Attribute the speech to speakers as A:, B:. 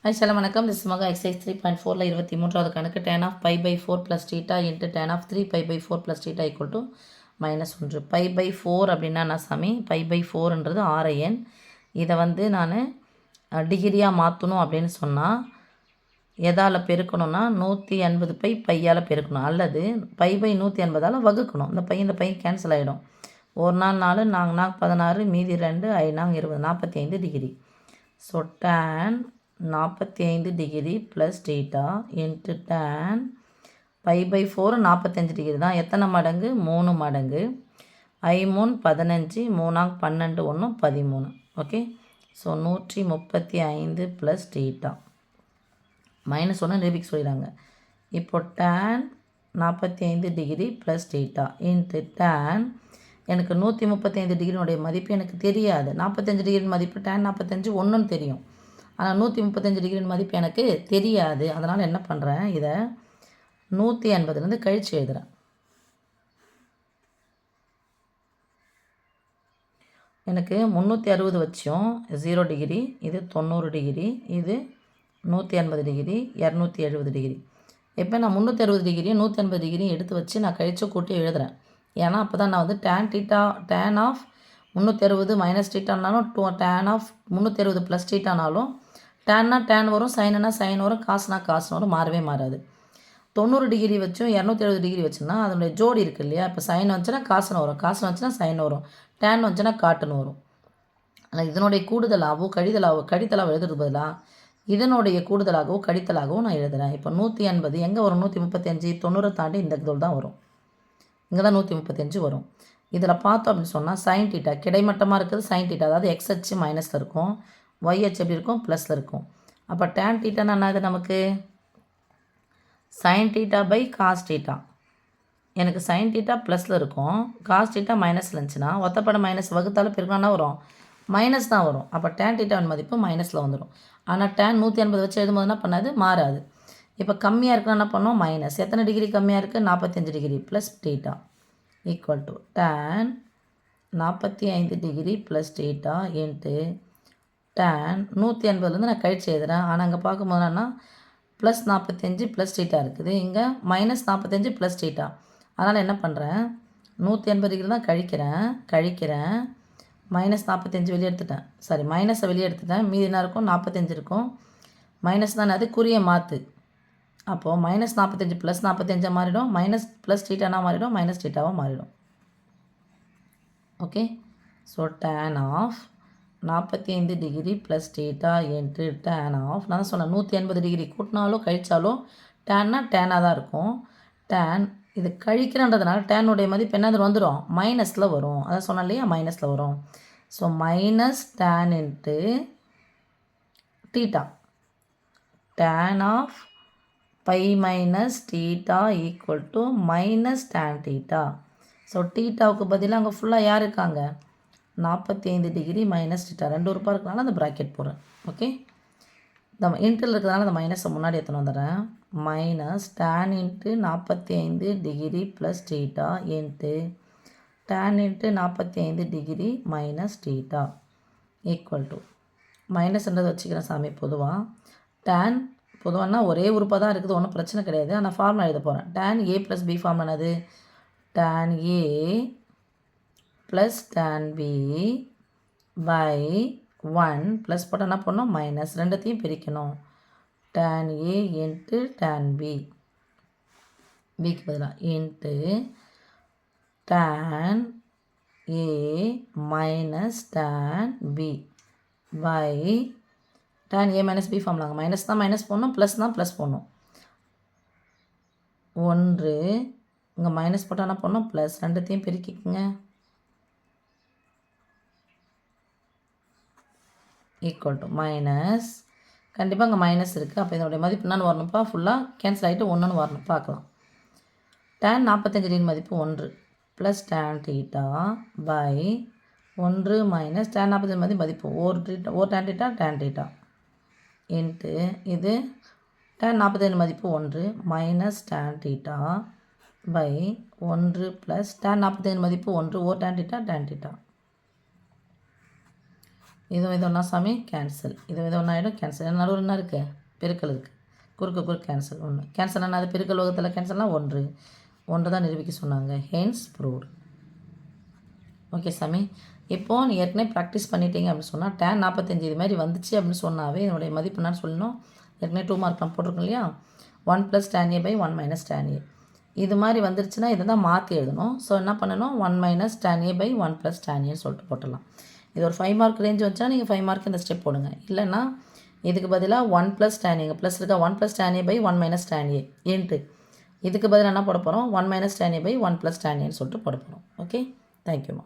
A: Hi வணக்கம். This மகா exercise 3.4ல 23வது கணக்கு tan of pi by 4 plus theta into tan of 3 pi by 4 plus theta equal to -1. pi by 4 அப்படின்னா என்ன சாமி? pi by 4ன்றது ஆர எண். இதை நான் டிகிரியாக மாற்றணும் அப்படின்னு சொன்னால் எதால் பெருக்கணும்னா 180 பை பையால் பெருக்கணும், அல்லது பை பை 180ஆல் வகுக்கணும். இந்த பை கேன்சல் ஆகிடும். ஒரு நாள் 4 நாங்கள் 16 மீதி 2 ஐநாங்க 20 45 degree. So tan 45 degree plus theta into tan pi by 4 45 degree தான். எத்தனை மடங்கு? 3 மடங்கு. 3 15 3 12 1 13. ஓகே. ஸோ 135 ப்ளஸ் டீட்டா -1 நிரூபிக்க சொல்லிடுறாங்க. இப்போ tan 45 degree plus theta into tan எனக்கு 135 டிகிரினுடைய மதிப்பு எனக்கு தெரியாது. 45 டிகிரி மதிப்பு tan 45 ஒன்றுன்னு தெரியும், ஆனால் 135 டிகிரி மதிப்பு எனக்கு தெரியாது. அதனால் என்ன பண்ணுறேன், இதை 180லேருந்து கழித்து எழுதுகிறேன். எனக்கு 360 வச்சோம் 0 டிகிரி, இது 90 டிகிரி, இது 180 டிகிரி, 270 டிகிரி. இப்போ நான் 360 டிகிரியும் 180 டிகிரியும் எடுத்து வச்சு நான் கழிச்சு கூட்டி எழுதுகிறேன். ஏன்னா அப்போ தான் நான் tan ஆஃப் 360 மைனஸ் டீட்டானாலும் tan ஆஃப் 360 ப்ளஸ் டீட்டானாலும் டேன்னா டேன் வரும், சைனுனா சைன் வரும், காசுனா காசு வரும், மாறவே மாறாது. 90 டிகிரி வச்சும் 270 டிகிரி வச்சுன்னா அதனுடைய ஜோடி இருக்குது இல்லையா? இப்போ சைன் வந்துச்சுன்னா காசுன்னு வரும், காசுன்னு வந்துச்சுன்னா சைன் வரும், டேன் வந்துச்சுன்னா காட்டுன்னு வரும். ஆனால் இதனுடைய கூடுதலாகவோ கழித்தலாகவோ எழுதுறது பதிலாக இதனுடைய கூடுதலாகவோ கழித்தலாகவும் நான் எழுதுகிறேன். இப்போ 180 எங்கே வரும்? 135 90 தாண்டி இந்த இதோல் தான் வரும். இங்கே தான் 135 வரும். இதில் பார்த்தோம் அப்படின்னு சொன்னால் சைன் டீட்டா கிடைமட்டமாக இருக்குது. சைன் டீட்டா அதாவது எக்ஸ் அச்சு மைனஸில் இருக்கும், ஒய்ஹெச் எப்படி இருக்கும்? ப்ளஸில் இருக்கும். அப்போ tan டீட்டானா என்னது நமக்கு? Sine theta by cos theta. எனக்கு சைன் டீட்டா ப்ளஸில் இருக்கும், காஸ் டீட்டா மைனஸில் இருந்துச்சுன்னா ஒத்தப்பட மைனஸ் வகுத்தாலும் பெருக்கணும்னா வரும், மைனஸ் தான் வரும். அப்போ tan டீட்டாவின் மதிப்பு மைனஸில் வந்துடும். ஆனால் tan 180 வச்சு எழுதும்போது என்ன பண்ணாது? மாறாது. இப்போ கம்மியாக இருக்குன்னா என்ன பண்ணோம்? மைனஸ். எத்தனை டிகிரி கம்மியாக இருக்குது? 45 degree plus theta equal to tan 45 degree plus theta into tan 180லேருந்து நான் கழிச்சு எழுதுகிறேன். ஆனால் அங்கே பார்க்கும்போது என்னன்னா ப்ளஸ் 45 ப்ளஸ் டீட்டா இருக்குது, இங்கே -45 ப்ளஸ் டீட்டா. அதனால் என்ன பண்ணுறேன், 180 டிகிரி தான் கழிக்கிறேன் -45 வெளியே எடுத்துட்டேன், சாரி மைனஸை வெளியே எடுத்துட்டேன், மீதி என்ன இருக்கும்? 45 இருக்கும். மைனஸ் தானே அது, குறிய மாற்று. அப்போது -45 ப்ளஸ் 45 மாறிடும், மைனஸ் ப்ளஸ் டீட்டானா மாறிடும், மைனஸ் டீட்டாவாக மாறிடும். Okay. So tan of 45 degree plus theta into tan of, நான் தான் சொன்னேன் 180 டிகிரி கூட்டினாலும் கழித்தாலும் டேன்னா டேனாக தான் இருக்கும். tan இது கழிக்கிறன்றதுனால டேனுடைய மதிப்பு என்னது வந்துடும்? மைனஸில் வரும். அதான் சொன்னேன் இல்லையா? மைனஸில் வரும். So minus tan into theta, tan of pi minus theta equal to minus tan theta. So டீட்டாவுக்கு பதிலாக அங்கே ஃபுல்லாக யார் இருக்காங்க? 45 டிகிரி மைனஸ் டீட்டா, 2 உறுப்பாக இருக்கிறனால அந்த ப்ராக்கெட் போடுறேன். ஓகே. இந்த இன்ட்டில் இருக்கிறதுனால அந்த மைனஸை முன்னாடி எடுத்துன்னு வந்துடுறேன். Minus tan into 45 degree plus theta into tan into 45 degree minus theta equal to மைனஸ்ன்றது வச்சுக்கிறேன் சாமி. பொதுவாக tan பொதுவானா ஒரே உறுப்பாக தான் இருக்குது, ஒன்றும் பிரச்சனை கிடையாது. ஆனால் ஃபார்முலா எழுத போகிறேன். tan a plus b form என்னது? tan a plus tan b by 1 plus போட்டால் என்ன பண்ணணும்? மைனஸ். ரெண்டுத்தையும் பிரிக்கணும். tan a into tan b, பிக்கு பதிலாக into tan a minus tan b by tan a minus b ஃபார்ம்லாங்க. மைனஸ் தான் மைனஸ் போடணும், ப்ளஸ் தான் ப்ளஸ் போடணும். 1 இங்கே மைனஸ் போட்டால் என்ன பண்ணணும்? ப்ளஸ். ரெண்டுத்தையும் பிரிக்கிக்குங்க. Equal to minus. கண்டிப்பாக அங்கே மைனஸ் இருக்குது. அப்போ இதனுடைய மதிப்பு என்னன்னு வரணும்ப்பா? ஃபுல்லாக கேன்சல் ஆகிட்டு 1ன்னு வரணும். பார்க்கலாம். tan 45 டிகிரி மதிப்பு 1 plus tan theta by 1 minus tan 45 மதிப்பு ஒரு tan theta tan theta into இது tan 45 மதிப்பு 1 minus tan theta by 1 plus tan 45 மதிப்பு 1 ஒரு tan டீட்டா tan டீட்டா இதுவும் இது ஒன்றா சாமி கேன்சல், இதுவும் இது ஒன்றா ஆகிடும் கேன்சல். என்ன நடுவில் என்ன இருக்குது? பெருக்கல் இருக்குது, குறுக்கு கேன்சல். ஒன்று கேன்சல் ஆனால் அது பெருக்கல் வகுத்தில் கேன்சல்னால் ஒன்று தான் நிரூபிக்க சொன்னாங்க. Hence proved. ஓகே சாமி. இப்போது நீ ஏற்கனவே ப்ராக்டிஸ் பண்ணிட்டீங்க அப்படின்னு சொன்னால் tan 45 இது மாதிரி வந்துச்சு அப்படின்னு சொன்னாவே என்னுடைய மதிப்பு என்னன்னு சொல்லணும். ஏற்கனவே 2 மார்க் நான் போட்டிருக்கோம் இல்லையா, 1 + tan a / 1 - tan a. இது மாதிரி வந்துருச்சுன்னா இதை தான் மாற்றி எழுதணும். ஸோ என்ன பண்ணணும், 1 - tan a / 1 + tan a சொல்லிட்டு போட்டுடலாம். இது ஒரு 5 மார்க் ரேஞ்ச் வச்சா நீங்கள் 5 மார்க் இந்த ஸ்டெப் போடுங்க. இல்லைன்னா இதுக்கு பதிலாக 1 + tan a ப்ளஸ் இருக்கா 1 + tan a / 1 - tan a into இதுக்கு பதிலாக என்ன போட போகிறோம், 1 - tan a / 1 + tan a சொல்லிட்டு போட போகிறோம். ஓகே, தேங்க்யூம்மா.